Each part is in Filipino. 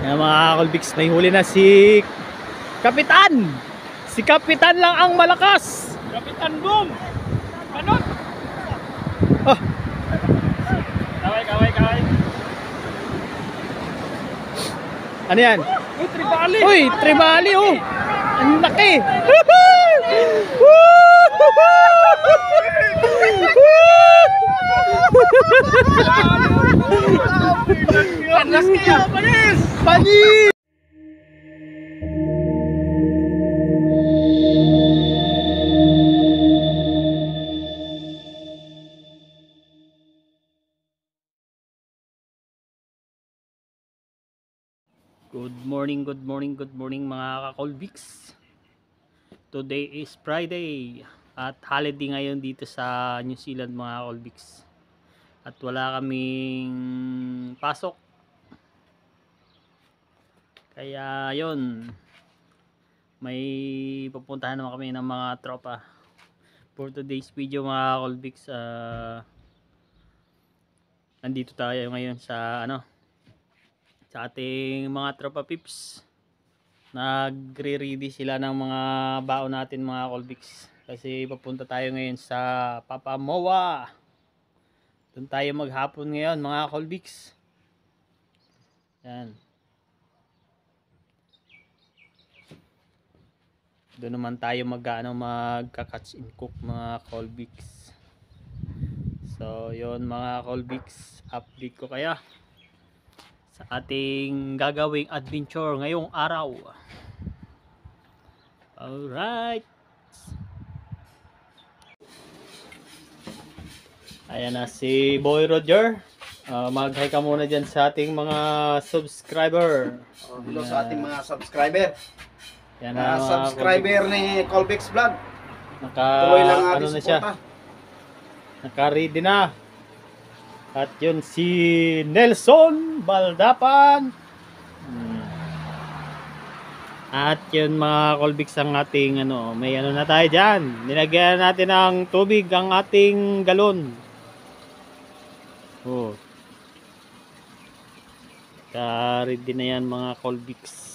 Yan mga Colbix, may huli na si Kapitan. Si Kapitan lang ang malakas. Kapitan Boom! Panot! Oh. Kaway. Ano yan? Uy, tribali! Uy, tribali oh. Ang laki. Panas kaya, panis! Panis! Good morning mga ka-Colbix. Today is Friday at holiday ngayon dito sa New Zealand mga Colbix. At wala kaming pasok. Kaya yon, may pupuntahan naman kami ng mga tropa. For today's video mga Colbix, nandito tayo ngayon sa sa ating mga tropa pips. Nagre-ready sila ng mga baon natin mga Colbix, kasi papunta tayo ngayon sa Papamoa. Doon tayo maghapon ngayon mga Colbix. Yan. Doon naman tayo magka-catch and cook mga Colbix. So yon mga Colbix, update ko kaya sa ating gagawing adventure ngayong araw. Alright. Ayan na si Boy Roger. Mag-hi ka muna dyan sa ating mga subscriber. Hello sa ating mga subscriber. Yan na, Subscriber ni Colbix Vlog. Tuloy lang ano ating na siya. Naka-ready na. At yun si Nelson Baldapan. At yun mga Colbix ang ating may na tayo dyan. Nilagyan natin ng tubig ang ating galon. Oh. Naka-ready na yan mga Colbix.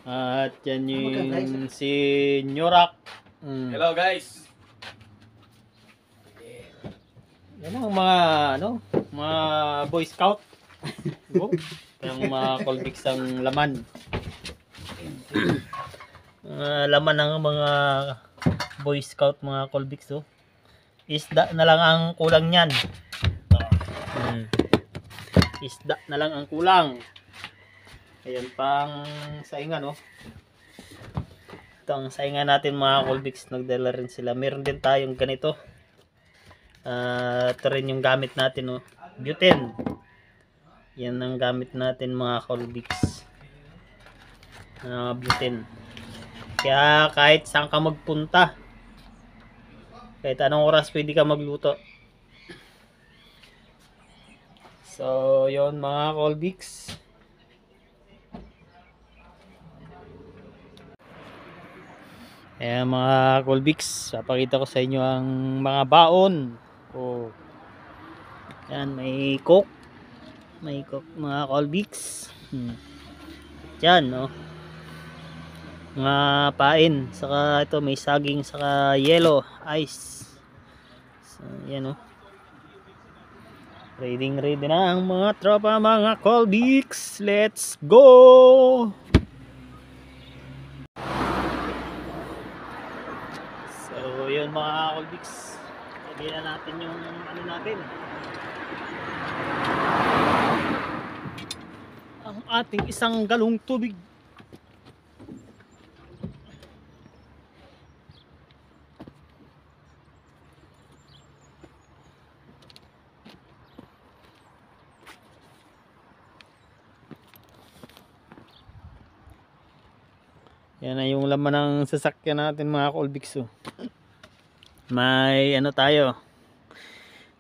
At yan yung si Nyorak. Hello guys! Yan ang mga mga Boy Scout. Yung mga Colbix ang laman. Laman ng mga Boy Scout mga Colbix oh. Isda na lang ang kulang niyan. Isda na lang ang kulang. Ayan pang saingan oh. Ito ang saingan natin mga Colbix, nagdala rin sila. Meron din tayong ganito. Ito rin yung gamit natin oh. Butane. Yan ang gamit natin mga Colbix. Butane. Kaya kahit saan ka magpunta, kahit anong oras pwede ka magluto. So yon mga Colbix. Ayan mga Colbix, papakita ko sa inyo ang mga baon. Oh. Yan, may coke. May coke mga Colbix. Yan, no. Mga pain, saka ito may saging, saka yellow ice. So, yan, no. Ready na ang mga tropa mga Colbix. Let's go! So, yun mga Colbix. Lagyan na natin yung natin. Ang ating isang galong tubig. Yan na yung laman ng sasakyan natin mga Colbix oh. May tayo,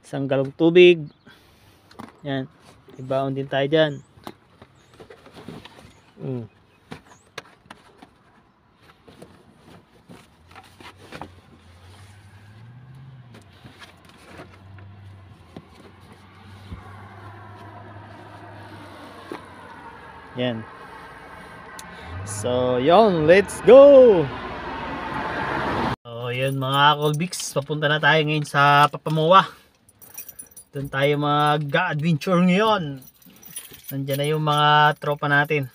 isang galong tubig. Yan, ibaon din tayo dyan. Yan. So, yun. Let's go! So, yun mga Colbix. Papunta na tayo ngayon sa Papamoa. Doon tayo mag-adventure ngayon. Nandiyan na yung mga tropa natin.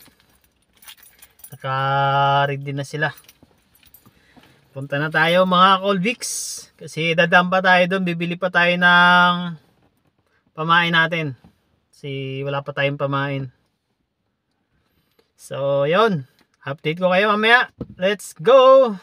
Naka-ready na sila. Punta na tayo mga Colbix. Kasi dadaan pa tayo doon. Bibili pa tayo ng pamain natin. Kasi wala pa tayong pamain. So, yun. Update ko kayo mamaya. Let's go!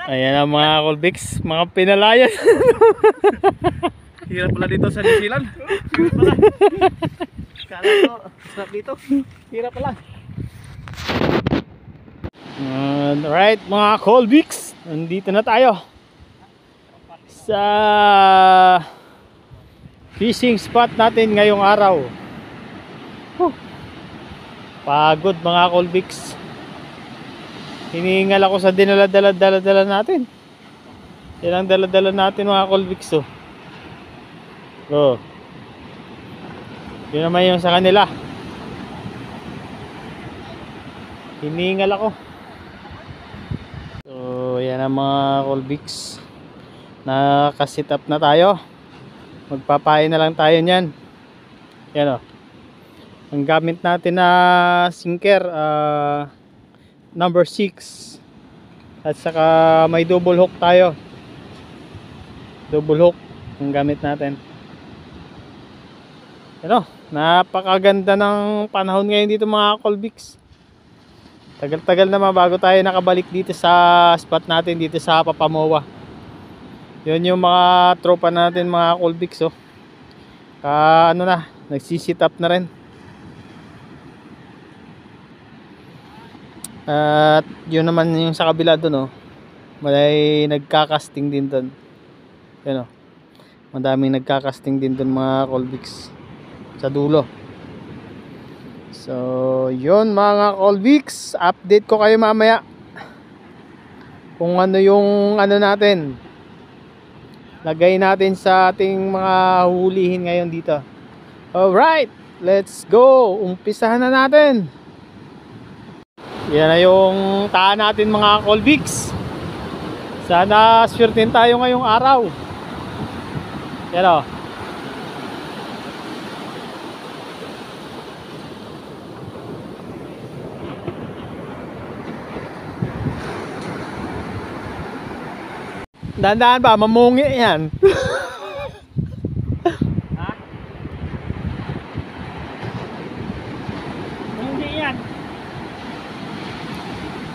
Ayan ang mga Colbix, mga pinalayan. Hirap pala dito sa New Zealand. Kala ko, sarap dito. Hirap pala. Alright mga Colbix, nandito na tayo sa fishing spot natin ngayong araw. Pagod mga Colbix. Hinihingal ako sa dinala-dala natin. Yan ang dala-dala natin mga Colbix. Oh. Yun naman yung sa kanila. Hinihingal ako. So yan ang mga Colbix. Nakasit up na tayo. Magpapain na lang tayo nyan. Yan o. Ang gamit natin na sinker number 6 at saka may double hook tayo. Double hook ang gamit natin. Ano, napakaganda ng panahon ngayon dito mga Colbix. Tagal-tagal naman bago tayo nakabalik dito sa spot natin dito sa Papamoa. Yun yung mga tropa natin mga Colbix ano na, nagsisit up na rin. At yun naman yung sa kabila doon may nagkakasting din doon. Yan madaming nagkakasting din doon mga Colbix sa dulo. So yun mga Colbix, update ko kayo mamaya kung ano yung natin lagay natin sa ating mga hulihin ngayon dito. Alright, let's go. Umpisahan na natin. Yan na yung taan natin mga Colbix. Sana swertin tayo ngayong araw. Yan o. Dahan-dahan ba? Mamungi yan. Ha? Hindi yan.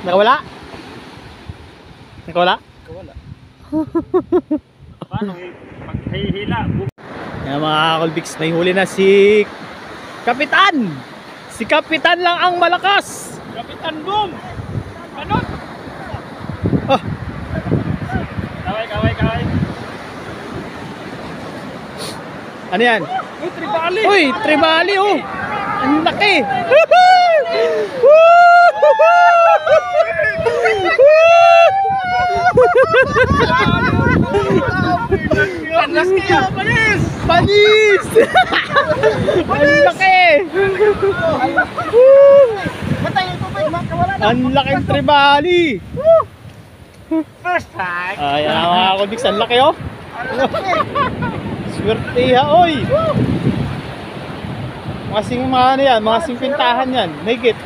Nakawala? Nakawala? Wala. Paano paghihila? Yan mga Colbix, may huli na si Kapitan. Si Kapitan lang ang malakas. Kapitan Boom! Panot! Oh, Kaway. ano yan? Uy, tribali! Uy, tribali oh. Ang laki. Woo! Panas kaya, panis! Panis! Ang laki! Ang laking tribali! First time! Ay, mga Colbix, ang laki oh! Swerte ha, oy! Kasing mga ano yan, mga simpintahan yan, mahigit.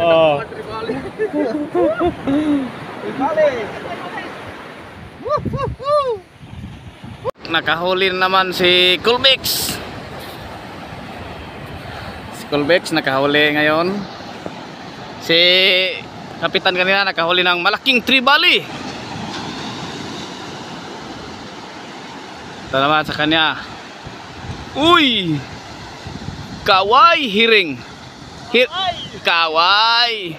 Oh. Nakahuli naman si Colbix. Si Colbix nakahuli ngayon. Si Kapitan kanina nakahuli ng malaking tribali. Ito naman sa kanya. Uy! Kaway hiring. Kaway.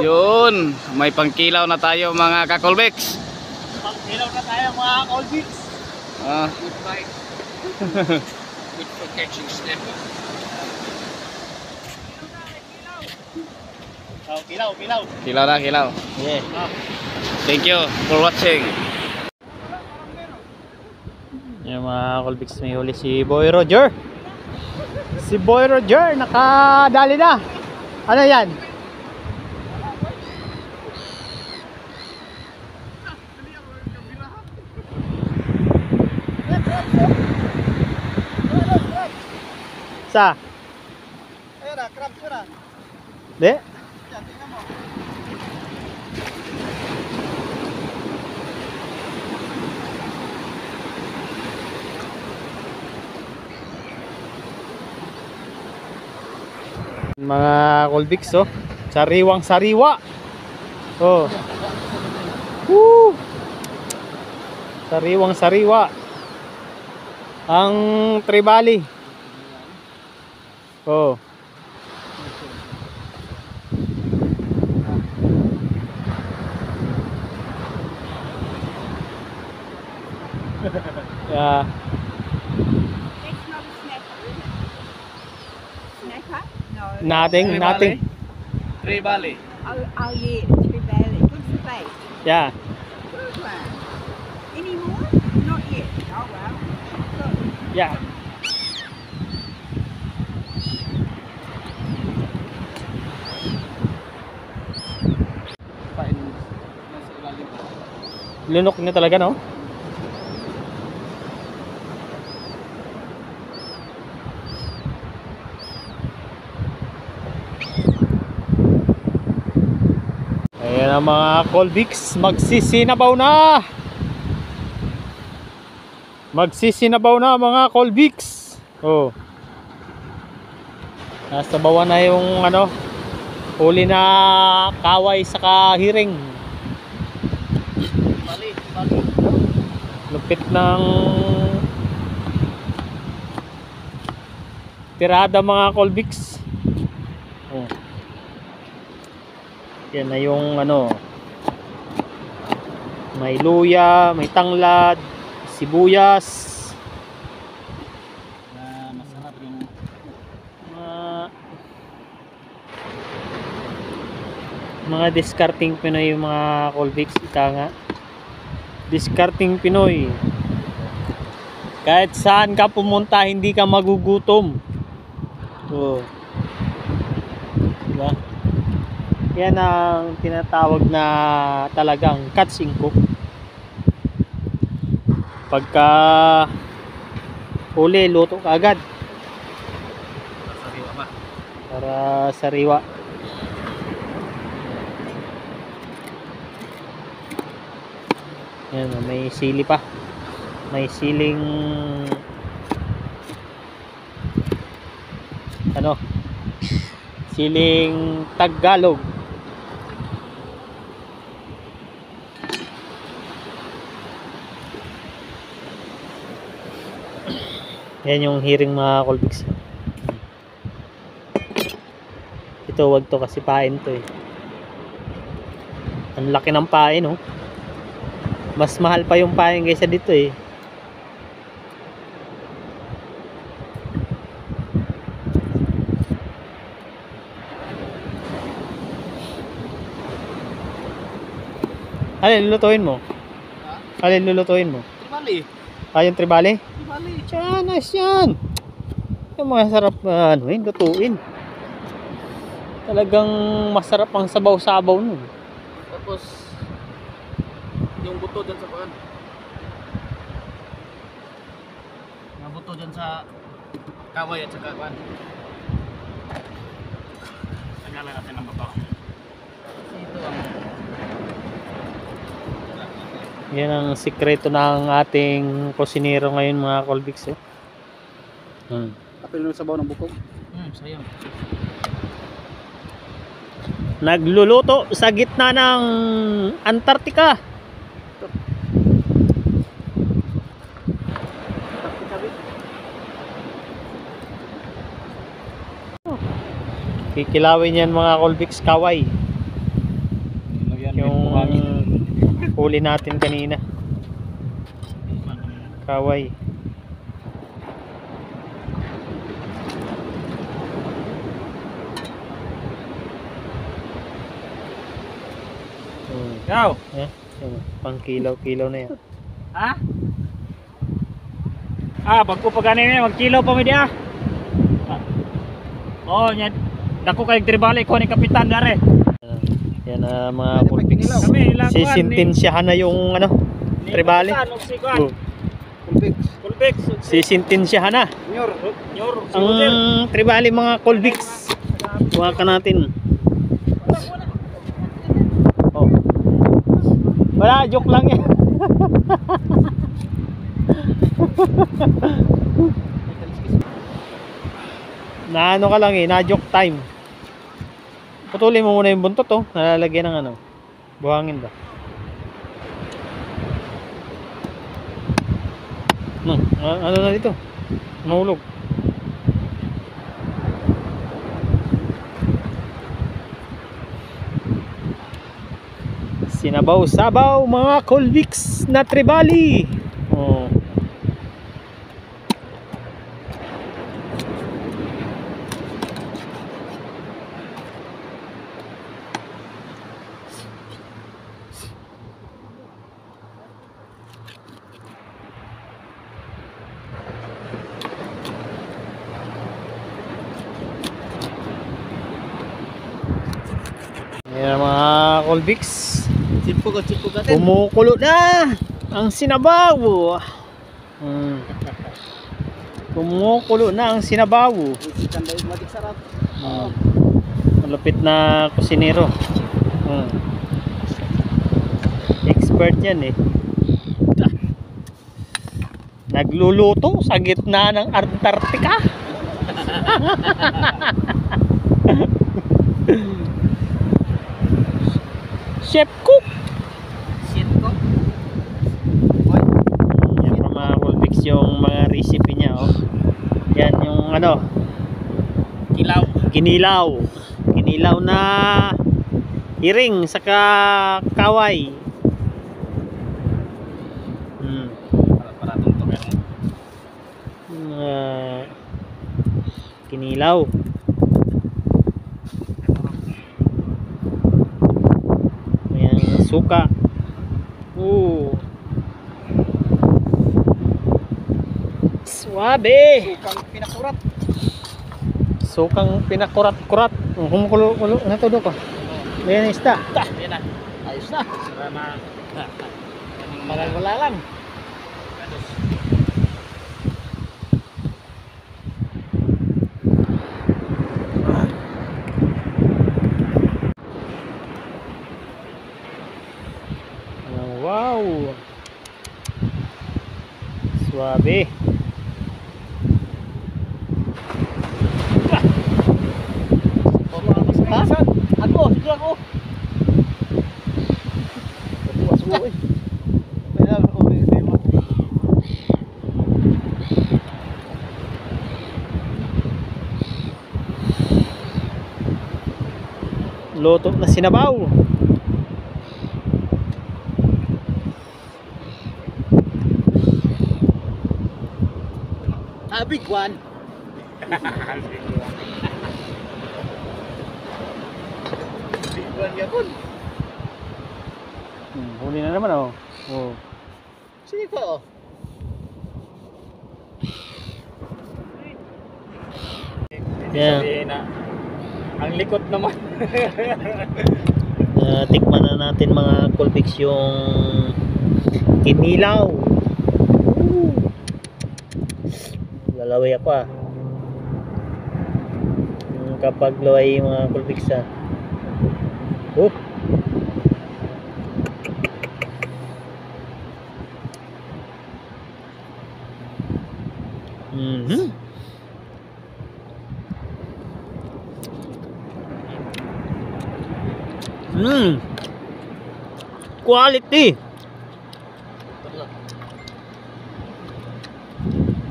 Yun, may pangkilaw na tayo mga ka-Colbix. Pagkilaw na tayo mga Colbix. Good bite. Good for catching snapper. Oh, kilaw, kilaw. Kilaw na, kilaw. Yeah. Thank you for watching. Yung mga Colbix, may huli si Boy Roger. Si Boy Roger, nakadali na. Ano yan? Sa? Di? Mga Colbix oh. Sariwang sariwa. Oh. Woo! Sariwang sariwa. Ang tribali. Oh. Yeah. That's not a snapper. Snapper? No. Nothing, nothing. Tribali. Oh, oh yeah, tree valley. Good for bait. Yeah. Good one. Any more? Not yet. Oh well. Good. Yeah. Lunok niya talaga, no? Ayan ang mga Colbix, magsisinabaw na. Magsisinabaw na mga Colbix. Oh. Nasa bawan na yung ano, huli na kaway sa kahiring. Lupit ng tirada mga Colbix. Oh. Yan na yung ano, may luya, may tanglad, sibuyas. Masarap yung mga discarding Pinoy yung mga Colbix, ika nga. Discarding Pinoy. Kahit saan ka pumunta, hindi ka magugutom. So, diba? Yan ang tinatawag na talagang catch and cook. Pagka huli, luto ka agad. sariwa ba? Para sariwa. Yan, may sili pa. May siling ano? Siling Tagalog. Yan yung hiring mga Colbix. Ito, wag to kasi pain to eh. Ang laki ng pain oh. Mas mahal pa yung pain kaysa dito eh. Alin lulutuin mo? Alin lulutuin mo? Tribali. Yung tribali? Tribali. Yan, nice yan. Yung masarap lutuin. Talagang masarap ang sabaw-sabaw nun. Tapos yung buto dyan sa paan. Yung buto dyan sa kaway at saka paan. Tagalan natin ang buto. Ito ang Yan ang sikreto ng ating kusinero ngayon mga Colbix. Kapil ng sabaw ng bukog. sayang. Nagluluto sa gitna ng Antarctica. Kikilawin yan mga Colbix kaway. Yung huli natin kanina. Kaway. Ikaw? Pang kilaw-kilaw na yan. Ha? Bago pa ganin mag kilo pa mi dia. Nya dako kay tribali ko ni kapitan dare. Yan mga Colbix. Kami ilang Sisintensyahan na yung tribali. Colbix. Sisintensyahan na. Nyor. Ang tribali mga Colbix. Kuha ka natin. Oh. Wala, joke lang yan. Na ano ka lang na-joke time. Putulin mo muna yung buntot nalalagyan ng buhangin ba? Ano na dito? Mahulog. Sinabaw-sabaw mga Colbix na tribali. Yan mga Colbix. Sipog natin. Kumukulo na ang sinabaw. Kumukulo na ang sinabaw. Malupit na kusinero. Expert yan Nagluluto sa gitna ng Antarctica. Chef Cook. Yan pa mga Colbix yung mga recipe niya Yan yung Kinilaw na iring saka kaway. Para tuntok yan. Kinilaw. Suka. Suabe. Sukang pinakurat-kurat. Kumukulo-kulo na todo ko. Ayan isda. Yan na. Ayos na. Wala lang. Wow. Suabe. Ako. Loto na sinabaw. Big one. Big one yapon. Huli na naman oh. Oh. Sige ko. Yeah. Sabihin na, ang likot naman. Tikman na natin mga Colbix yung kinilaw. Lalaway ako ah. Kapag laway yung mga Colbix ah. Oh. Mhm. Quality.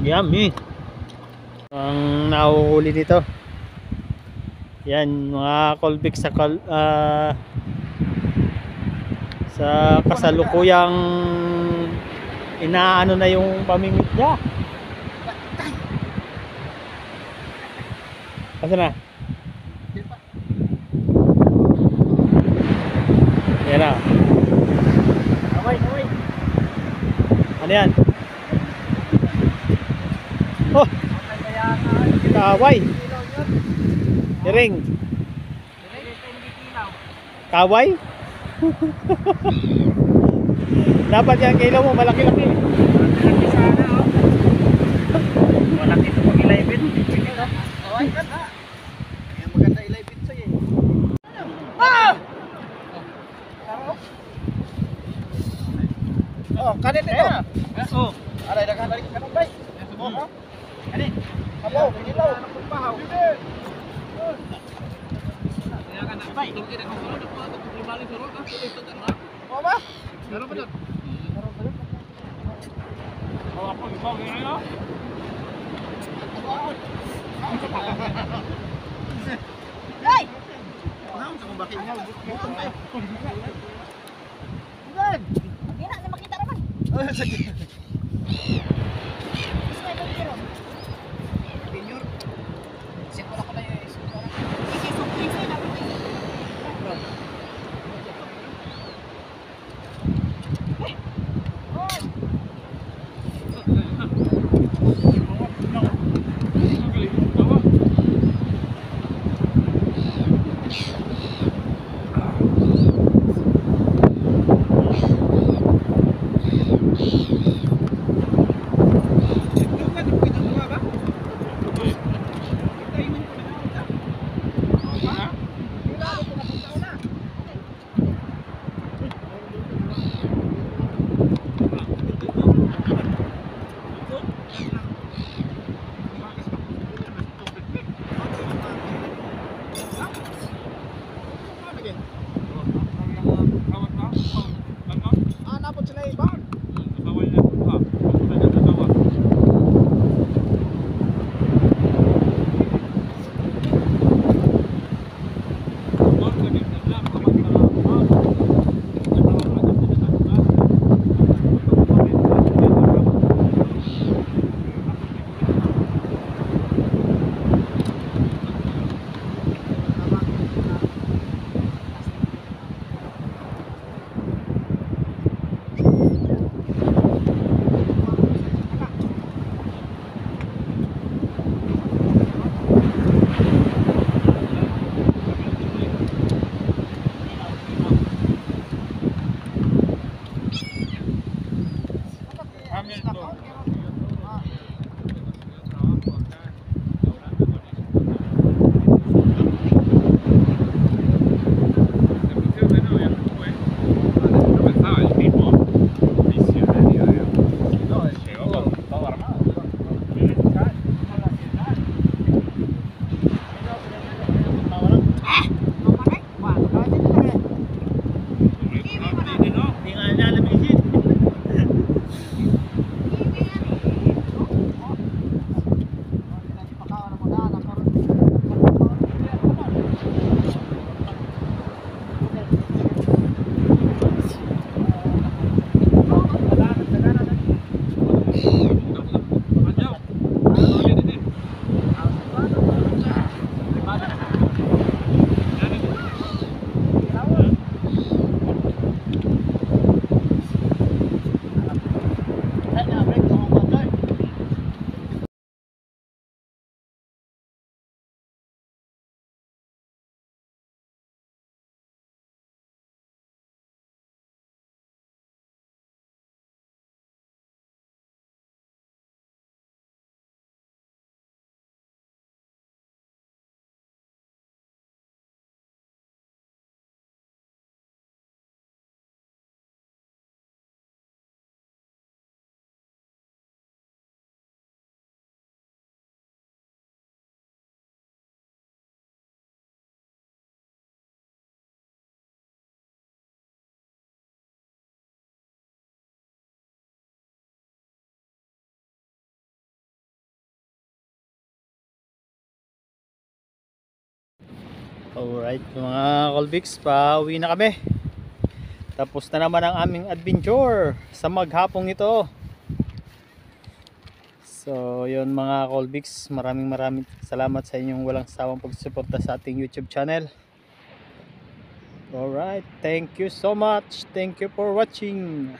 Yummy. Ang nahuhuli dito. Yan mga Colbix sa kasalukuyang inaano na yung pamimit niya. Asa na? Yan na. Away, away. Ano yan? Oh! Kaway! Iring! Kaway? Dapat yung kilaw mo malaki-laki. Malaki sana, oh. Malaki ito pag ilaybit. Away ka na. Kaya maganda ilaybit sa'yo eh. Oh, kanin ito. Oh. Aray, nagkakalit ka ng bay. Oh, kanin. Abo, kinilaw. Pahaw. Oh, ba? Meron ba doon? Oh, ako, ikaw, ganyan, oh. Hoy! Hindi na makita naman. Gusto mo itong hero? Sige, surprise na ako. Alright mga Colbix, pauwi na kami. Tapos na naman ang aming adventure sa maghapong ito. So yun mga Colbix, maraming salamat sa inyong walang sawang pagsuporta sa ating YouTube channel. Alright, thank you so much. Thank you for watching.